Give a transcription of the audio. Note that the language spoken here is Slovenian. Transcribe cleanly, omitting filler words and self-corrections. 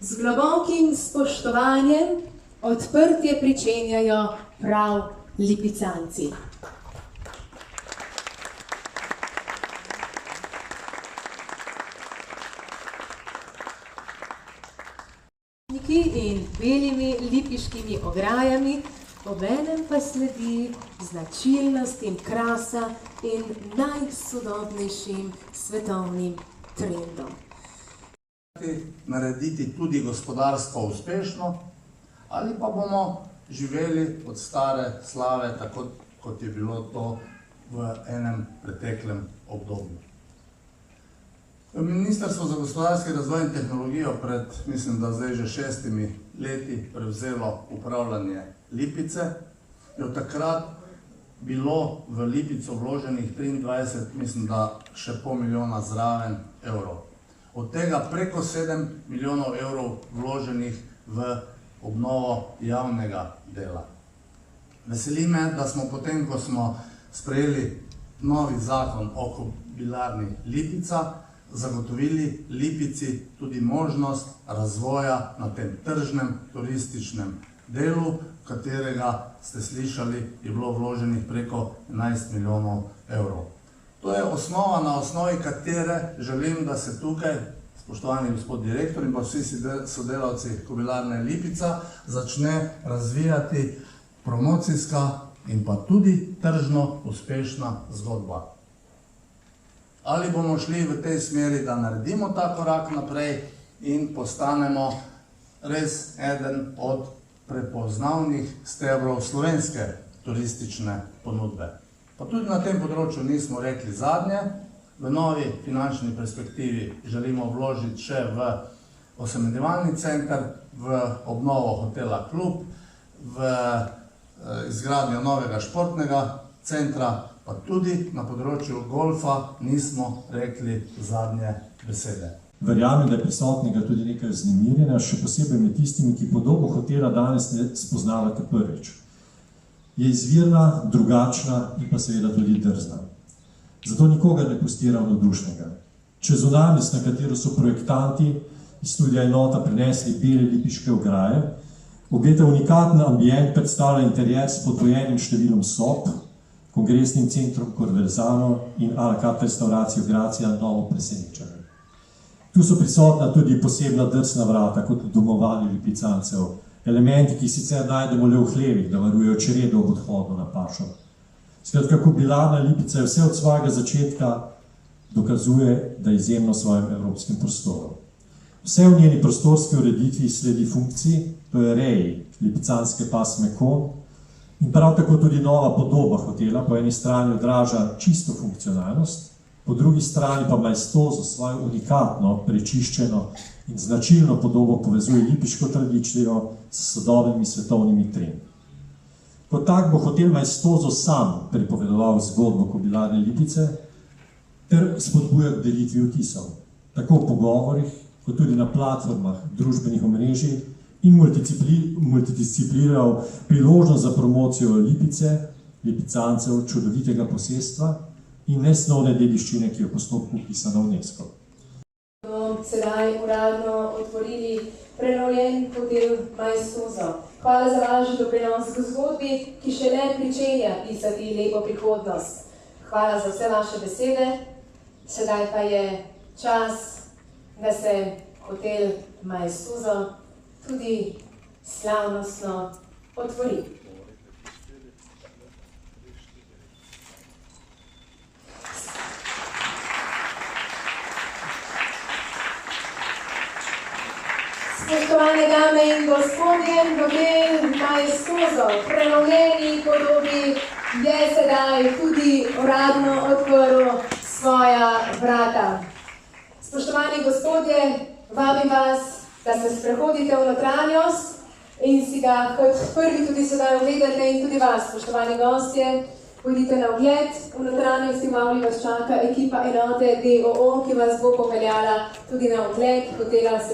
Z globokim spoštovanjem odprtje pričenjajo prav Lipicanci. In belimi lipiškimi ograjami, obenem pa sledi značilnostim krasa in najsodobnejšim svetovnim trendom. Narediti tudi gospodarsko uspešno, ali pa bomo živeli od stare slave, tako kot je bilo to v enem preteklem obdobju. Ministrstvo za gospodarski razvoj in tehnologijo pred, mislim, da zdaj že 6 leti prevzelo upravljanje Lipice. Je od takrat bilo v Lipico vloženih 23, mislim, da še pol milijona zraven evrov. Od tega preko 7 milijonov evrov vloženih v obnovo javnega dela. Veseli me, da smo potem, ko smo sprejeli novi zakon o Kobilarni Lipica, zagotovili Lipici tudi možnost razvoja na tem tržnem turističnem delu, katerega ste slišali, je bilo vloženih preko 11 milijonov evrov. To je osnova, na osnovi katere želim, da se tukaj, spoštovani gospod direktor in pa vsi sodelavci Kobilarne Lipica, začne razvijati promocijska in pa tudi tržno uspešna zgodba. Ali bomo šli v tej smeri, da naredimo ta korak naprej in postanemo res eden od prepoznavnih stebrov slovenske turistične ponudbe. Pa tudi na tem področju nismo rekli zadnje. V novi finančni perspektivi želimo vložiti še v osemdnevalni center, v obnovo hotela Klub, v izgradnjo novega športnega centra, pa tudi na področju golfa nismo rekli zadnje besede. Verjamem, da je prisotnega tudi nekaj vznemirjenja, še posebej med tistimi, ki podobo hotela danes ne spoznavate prvič. Je izvirna, drugačna in pa seveda tudi drzna. Zato nikogar ne pusti ravnodušnega. Če zunanjost, na katero so projektanti iz Studia Enota prinesli bele lipiške ograje, obeta unikaten ambient, predstavlja interjer s podvojenim številom sob, kongresnim centrom Corversano in a la carte restauracijo Gracija novo presenečenje. Tu so prisotna tudi posebna drsna vrata, kot v domovanju Lipicancev, elementi, ki sicer najdemo le v hlevih, da varujejo čredo ob odhodu na pašo. Skratka, Kobilarna Lipica je vse od svojega začetka dokazuje, da je izjemno v svojem evropskem prostoru. Vse v njeni prostorski ureditvi sledi funkciji, to je reji lipicanske pasme kon, in prav tako tudi nova podoba hotela po eni strani odraža čisto funkcionalnost, po drugi strani pa majestozo svojo unikatno, prečiščeno in značilno podobo povezuje lipiško tradicijo s sodobnimi svetovnimi trendi. Kot tak bo hotel majestozo sam pripovedoval zgodbo Kobilarne Lipice ter spodbujal k delitvi vtisov, tako v pogovorih, kot tudi na platformah družbenih omrežij in multidiscipliniral priložnost za promocijo Lipice, Lipicancev, čudovitega posestva in nesnovne dediščine, ki je v postopku vpisana v UNESCO. Sedaj uradno otvorili prenovljen hotel Maestoso. Hvala za vaš doprinos k zgodbi, ki šele pričenja pisati lepo prihodnost. Hvala za vse vaše besede. Sedaj pa je čas, da se hotel Maestoso tudi slavnostno otvori. Spoštovane dame in gospodje, hotel Maestoso v prenovljeni podobi je sedaj tudi uradno odprl svoja vrata. Spoštovani gospodje, vabim vas, da se sprehodite v notranjost in si ga kot prvi tudi sedaj ogledate in tudi vas, spoštovani gostje, pojdite na ogled. V notranjosti vabim vas čaka ekipa Enote DOO, ki vas bo popeljala tudi na ogled hotela.